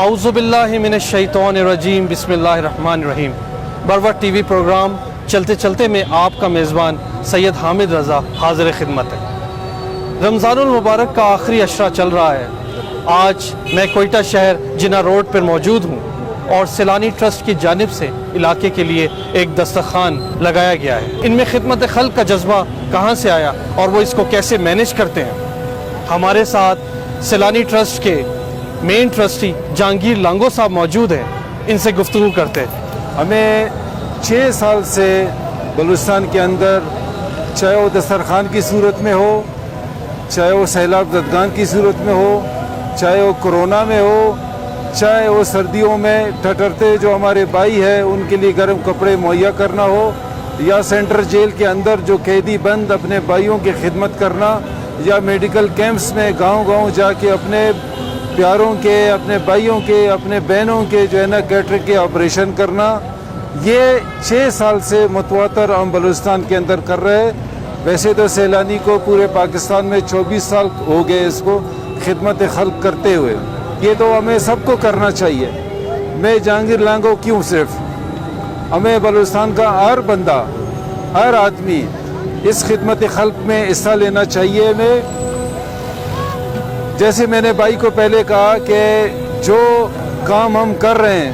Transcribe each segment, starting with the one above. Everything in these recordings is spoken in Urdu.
اعوذ باللہ من الشیطان الرجیم بسم اللہ الرحمن الرحیم۔ بروقت ٹی وی پروگرام چلتے چلتے میں آپ کا میزبان سید حامد رضا حاضر خدمت ہے۔ رمضان المبارک کا آخری عشرہ چل رہا ہے۔ آج میں کوئٹہ شہر جناح روڈ پر موجود ہوں اور سیلانی ٹرسٹ کی جانب سے علاقے کے لیے ایک دسترخوان لگایا گیا ہے۔ ان میں خدمت خلق کا جذبہ کہاں سے آیا اور وہ اس کو کیسے مینیج کرتے ہیں؟ ہمارے ساتھ سیلانی ٹرسٹ کے مین ٹرسٹی جہانگیر لانگو صاحب موجود ہیں، ان سے گفتگو کرتے ہیں۔ ہمیں 6 سال سے بلوچستان کے اندر چاہے وہ دسترخوان کی صورت میں ہو، چاہے وہ سیلاب زدگان کی صورت میں ہو، چاہے وہ کرونا میں ہو، چاہے وہ سردیوں میں ٹھٹرتے جو ہمارے بھائی ہیں ان کے لیے گرم کپڑے مہیا کرنا ہو، یا سینٹرل جیل کے اندر جو قیدی بند اپنے بھائیوں کی خدمت کرنا، یا میڈیکل کیمپس میں گاؤں گاؤں جا کے اپنے پیاروں کے، اپنے بھائیوں کے، اپنے بہنوں کے جو ہے نا کیٹرک کے آپریشن کرنا، یہ 6 سال سے متواتر ہم بلوچستان کے اندر کر رہے ہیں۔ ویسے تو سیلانی کو پورے پاکستان میں 24 سال ہو گئے اس کو خدمت خلق کرتے ہوئے، یہ تو ہمیں سب کو کرنا چاہیے۔ میں جہانگیر لانگو کیوں صرف، ہمیں بلوچستان کا ہر بندہ، ہر آدمی اس خدمت خلق میں حصہ لینا چاہیے۔ میں جیسے میں نے بھائی کو پہلے کہا کہ جو کام ہم کر رہے ہیں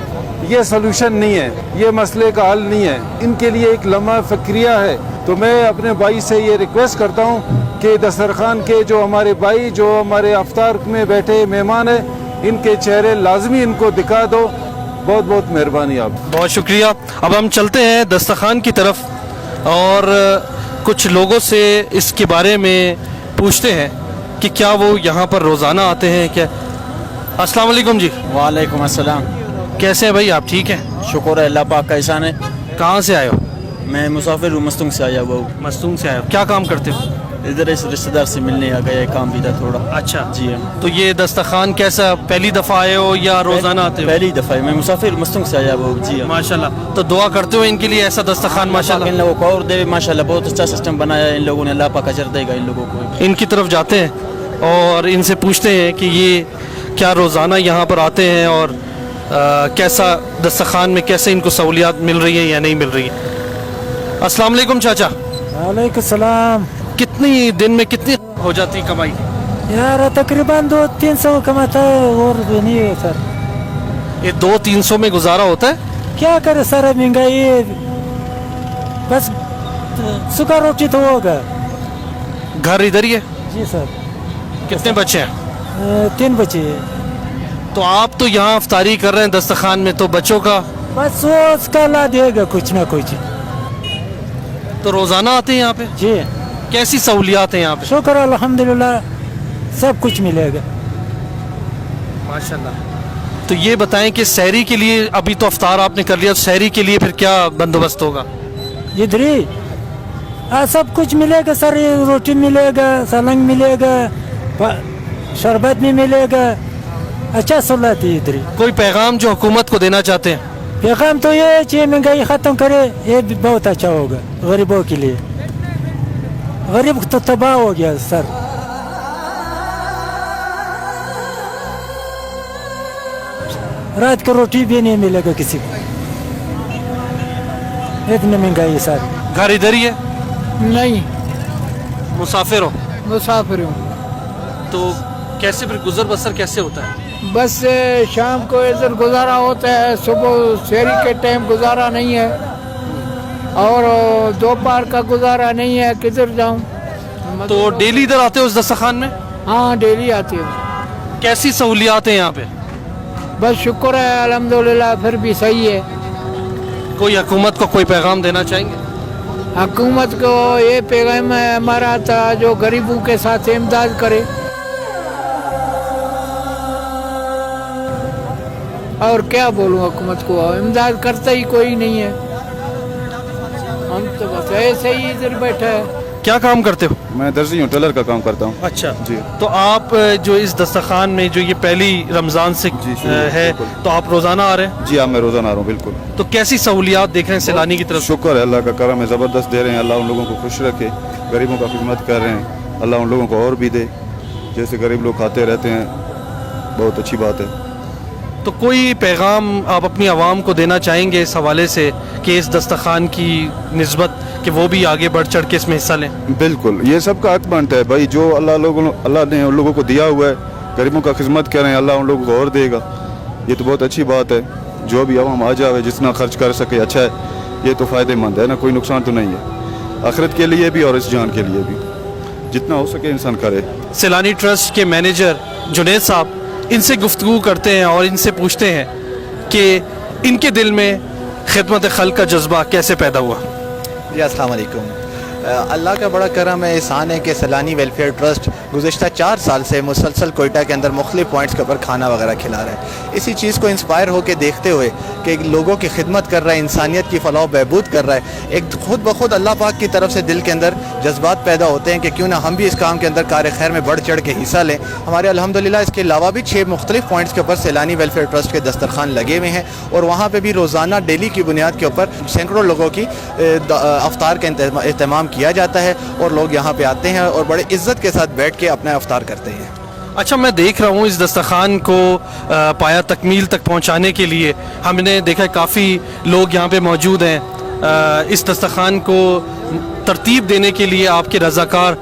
یہ سلوشن نہیں ہے، یہ مسئلے کا حل نہیں ہے، ان کے لیے ایک لمحہ فکریہ ہے۔ تو میں اپنے بھائی سے یہ ریکویسٹ کرتا ہوں کہ دسترخوان کے جو ہمارے بھائی جو ہمارے افطار میں بیٹھے مہمان ہیں، ان کے چہرے لازمی ان کو دکھا دو۔ بہت بہت مہربانی آپ۔ بہت شکریہ۔ اب ہم چلتے ہیں دسترخوان کی طرف اور کچھ لوگوں سے اس کے بارے میں پوچھتے ہیں کہ کیا وہ یہاں پر روزانہ آتے ہیں کیا۔ السلام علیکم جی۔ وعلیکم السلام۔ کیسے ہیں بھائی، آپ ٹھیک ہیں؟ شکر ہے اللہ پاک کا احسان ہے۔ کہاں سے آئے ہو؟ میں مسافر ہوں، مستونگ سے آیا ہوا ہوں۔ مستونگ سے آئے ہو، کیا کام کرتے ہو؟ ادھر اس رشتہ دار سے ملنے آ گیا، کام بھی تھا تھوڑا۔ اچھا جی ہاں۔ تو یہ دسترخوان کیسا، پہلی دفعہ آئے ہو یا روزانہ آتے ہو؟ پہلی دفعہ ہے، میں مسافر مستونگ سے آیا ہوا ہوں۔ جی ہاں ماشاءاللہ۔ تو دعا کرتے ہو ان کے لیے ایسا دسترخوان ماشاءاللہ ان لوگوں کو اور دے، ماشاءاللہ بہت اچھا سسٹم بنایا ہے ان لوگوں نے، اللہ پاک اجر دے گا ان لوگوں کو۔ ان کی طرف جاتے ہیں اور ان سے پوچھتے ہیں کہ یہ کیا روزانہ یہاں پر آتے ہیں اور کیسا دسترخوان میں کیسے ان کو سہولیات مل رہی ہیں یا نہیں مل رہی ہیں۔ السلام علیکم چاچا۔ وعلیکم السلام۔ کتنی دن میں کتنی ہو جاتی کمائی؟ یار تقریباً 200-300 کماتا ہے، اور بھی نہیں ہے سر۔ یہ 200-300 میں گزارا ہوتا ہے؟ کیا کرے سر، مہنگائی بس سکا روٹی تو ہوگا۔ گھر ادھر ہی ہے؟ جی سر۔ کتنے بچے ہیں؟ 3 بچے ہیں۔ تو آپ تو یہاں افطاری کر رہے ہیں دسترخوان میں، تو بچوں کا بس وہ اس کا لا دے گا کچھ نہ کچھ۔ تو روزانہ آتے ہیں یہاں پہ؟ جی کیسی سہولیات ہیں یہاں پہ؟ شکر الحمدللہ سب کچھ ملے گا ماشاءاللہ۔ تو یہ بتائیں کہ سحری کے لیے، ابھی تو افطار آپ نے کر لیا، تو سحری کے لیے پھر کیا بندوبست ہوگا؟ ادھر ہی سب کچھ ملے گا سر، روٹی ملے گا، سالنگ ملے گا، شربت بھی ملے گا، اچھا سہولت ہے ادھر ہی۔ کوئی پیغام جو حکومت کو دینا چاہتے ہیں؟ پیغام تو یہ ہے کہ مہنگائی ختم کرے، یہ بھی بہت اچھا ہوگا غریبوں کے لیے۔ غریب تو تباہ ہو گیا سر۔ رات کو روٹی بھی نہیں ملے گا کسی کو، اتنی مہنگائی ہے سر۔ گھر ادھر ہی ہے؟ نہیں، مسافر ہو؟ مسافر ہوں۔ تو کیسے پھر گزر بسر کیسے ہوتا ہے؟ بس شام کو ادھر گزارا ہوتا ہے، صبح سحری کے ٹائم گزارا نہیں ہے، اور دوپہر کا گزارا نہیں ہے، کدھر جاؤں۔ تو ڈیلی ادھر آتے ہو اس دسترخوان میں؟ ہاں ڈیلی آتی ہوں۔ کیسی سہولیات ہیں یہاں پہ؟ بس شکر ہے الحمدللہ، پھر بھی صحیح ہے۔ کوئی حکومت کو کوئی پیغام دینا چاہیں گے؟ حکومت کو یہ پیغام ہے ہمارا تھا جو غریبوں کے ساتھ امداد کرے، اور کیا بولوں، حکومت کو امداد کرتا ہی کوئی نہیں ہے، ہم تو بس ایسے ہی ادھر بیٹھا ہے۔ کیا کام کرتے ہو؟ میں درزی ہوں، ٹیلر کا کام کرتا ہوں۔ اچھا جی۔ تو آپ جو اس دسترخوان میں جو یہ پہلی رمضان سے ہے، تو آپ روزانہ آ رہے ہیں؟ جی ہاں، میں روزانہ آ رہا ہوں بالکل۔ تو کیسی سہولیات دیکھ رہے ہیں سیلانی کی طرف؟ شکر ہے اللہ کا کرم ہے، زبردست دے رہے ہیں، اللہ ان لوگوں کو خوش رکھے، غریبوں کا خدمت کر رہے ہیں، اللہ ان لوگوں کو اور بھی دے، جیسے غریب لوگ کھاتے رہتے ہیں، بہت اچھی بات ہے۔ تو کوئی پیغام آپ اپنی عوام کو دینا چاہیں گے اس حوالے سے کہ اس دسترخوان کی نسبت کہ وہ بھی آگے بڑھ چڑھ کے اس میں حصہ لیں؟ بالکل، یہ سب کا حق بنتا ہے بھائی، جو اللہ نے ان لوگوں کو دیا ہوا ہے، غریبوں کا خدمت کریں، اللہ ان لوگوں کو اور دے گا. یہ تو بہت اچھی بات ہے. جو بھی عوام آ جاوے، جتنا خرچ کر سکے اچھا ہے. یہ تو فائدہ مند ہے نا، کوئی نقصان تو نہیں ہے آخرت کے لیے بھی اور اس جان کے لیے بھی. جتنا ہو سکے انسان کرے. سیلانی ٹرسٹ کے مینیجر جنید صاحب، ان سے گفتگو کرتے ہیں اور ان سے پوچھتے ہیں کہ ان کے دل میں خدمت خلق کا جذبہ کیسے پیدا ہوا. جی السلام علیکم. اللہ کا بڑا کرم ہے، احسان ہے کہ سیلانی ویلفیئر ٹرسٹ گزشتہ 4 سال سے مسلسل کوئٹہ کے اندر مختلف پوائنٹس کے اوپر کھانا وغیرہ کھلا رہا ہے. اسی چیز کو انسپائر ہو کے دیکھتے ہوئے کہ لوگوں کی خدمت کر رہا ہے، انسانیت کی فلاح و بہبود کر رہا ہے، ایک خود بخود اللہ پاک کی طرف سے دل کے اندر جذبات پیدا ہوتے ہیں کہ کیوں نہ ہم بھی اس کام کے اندر کار خیر میں بڑھ چڑھ کے حصہ لیں. ہمارے الحمدللہ اس کے علاوہ بھی 6 مختلف پوائنٹس کے اوپر سیلانی ویلفیئر ٹرسٹ کے دسترخوان لگے ہوئے ہیں، اور وہاں پہ بھی روزانہ ڈیلی کی بنیاد کے اوپر سینکڑوں لوگوں کی افطار کا اہتمام کیا جاتا ہے، اور لوگ یہاں پہ آتے ہیں اور بڑے عزت کے ساتھ بیٹھ کے اپنا افطار کرتے ہیں. اچھا، میں دیکھ رہا ہوں اس دسترخوان کو پایا تکمیل تک پہنچانے کے لیے ہم نے دیکھا کافی لوگ یہاں پہ موجود ہیں. اس دسترخوان کو ترتیب دینے کے لیے آپ کے رضاکار،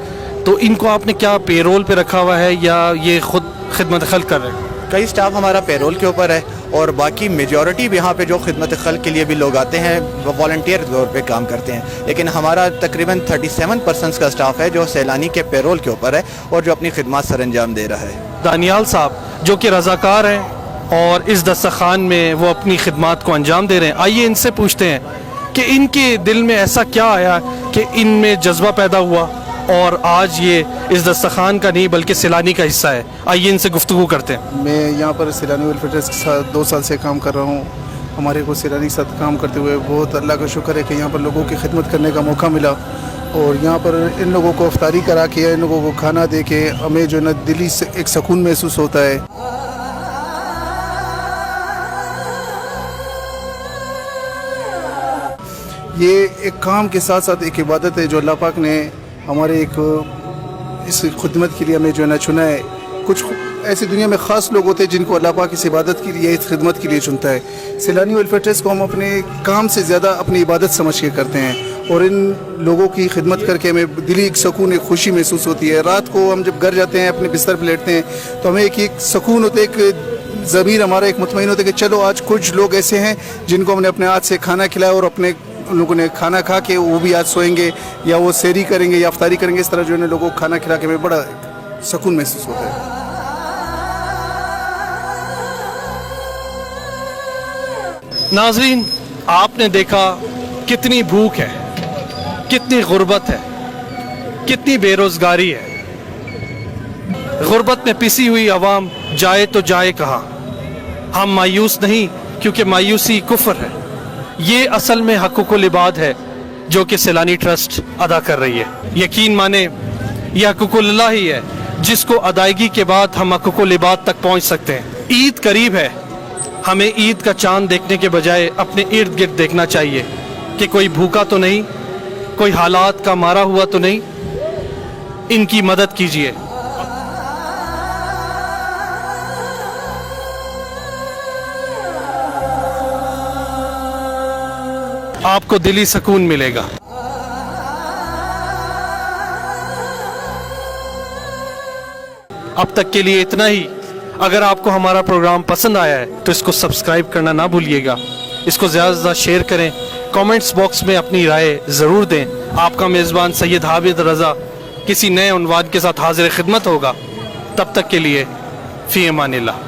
تو ان کو آپ نے کیا پے رول پہ رکھا ہوا ہے یا یہ خود خدمت خلق کر رہے ہیں؟ کئی سٹاف ہمارا پے رول کے اوپر ہے، اور باقی میجورٹی بھی یہاں پہ جو خدمت خلق کے لیے بھی لوگ آتے ہیں وہ والنٹیئر طور پہ کام کرتے ہیں. لیکن ہمارا تقریباً 37% کا سٹاف ہے جو سیلانی کے پے رول کے اوپر ہے اور جو اپنی خدمات سر انجام دے رہا ہے. دانیال صاحب جو کہ رضاکار ہیں اور اس دسترخوان میں وہ اپنی خدمات کو انجام دے رہے ہیں، آئیے ان سے پوچھتے ہیں کہ ان کے دل میں ایسا کیا آیا کہ ان میں جذبہ پیدا ہوا اور آج یہ اس دسترخوان کا نہیں بلکہ سیلانی کا حصہ ہے. آئیے ان سے گفتگو کرتے ہیں. میں یہاں پر سیلانی ویلفیئر ٹرسٹ کے ساتھ 2 سال سے کام کر رہا ہوں. ہمارے کو سیلانی کے ساتھ کام کرتے ہوئے بہت اللہ کا شکر ہے کہ یہاں پر لوگوں کی خدمت کرنے کا موقع ملا، اور یہاں پر ان لوگوں کو افطاری کرا کے، ان لوگوں کو کھانا دے کے ہمیں جو ہے نا دلی سے ایک سکون محسوس ہوتا ہے. یہ ایک کام کے ساتھ ساتھ ایک عبادت ہے جو اللہ پاک نے ہمارے ایک اس خدمت کے لیے ہمیں جو ہے نا چنا ہے. کچھ ایسی دنیا میں خاص لوگ ہوتے ہیں جن کو اللہ پاک اس عبادت کے لیے، اس خدمت کے لیے چنتا ہے. سیلانی ویلفیئر ٹرسٹ کو ہم اپنے کام سے زیادہ اپنی عبادت سمجھ کے کرتے ہیں، اور ان لوگوں کی خدمت کر کے ہمیں دلی ایک سکون، ایک خوشی محسوس ہوتی ہے. رات کو ہم جب گھر جاتے ہیں، اپنے بستر پہ لیٹتے ہیں، تو ہمیں ایک سکون ہوتا ہے، ایک ضمیر ہمارا ایک مطمئن ہوتا ہے کہ چلو آج کچھ لوگ ایسے ہیں جن کو ہم نے اپنے ہاتھ سے کھانا کھلایا، اور اپنے ان لوگوں نے کھانا کھا کے وہ بھی آج سوئیں گے یا وہ سحری کریں گے یا افطاری کریں گے. اس طرح جو ہے نا لوگوں کو کھانا کھلا کے ہمیں بڑا سکون محسوس ہوتا ہے. ناظرین، آپ نے دیکھا کتنی بھوک ہے، کتنی غربت ہے، کتنی بے روزگاری ہے. غربت میں پسی ہوئی عوام جائے تو جائے کہاں. ہم مایوس نہیں، کیونکہ مایوسی کفر ہے. یہ اصل میں حقوق العباد ہے جو کہ سیلانی ٹرسٹ ادا کر رہی ہے. یقین مانے یہ حقوق اللہ ہی ہے جس کو ادائیگی کے بعد ہم حقوق العباد تک پہنچ سکتے ہیں. عید قریب ہے، ہمیں عید کا چاند دیکھنے کے بجائے اپنے ارد گرد دیکھنا چاہیے کہ کوئی بھوکا تو نہیں، کوئی حالات کا مارا ہوا تو نہیں. ان کی مدد کیجیے. آپ کو دلی سکون ملے گا. اب تک کے لیے اتنا ہی. اگر آپ کو ہمارا پروگرام پسند آیا ہے تو اس کو سبسکرائب کرنا نہ بھولیے گا. اس کو زیادہ سے زیادہ شیئر کریں. کامنٹس باکس میں اپنی رائے ضرور دیں. آپ کا میزبان سید حامد رضا کسی نئے عنوان کے ساتھ حاضر خدمت ہوگا. تب تک کے لیے فی امان اللہ.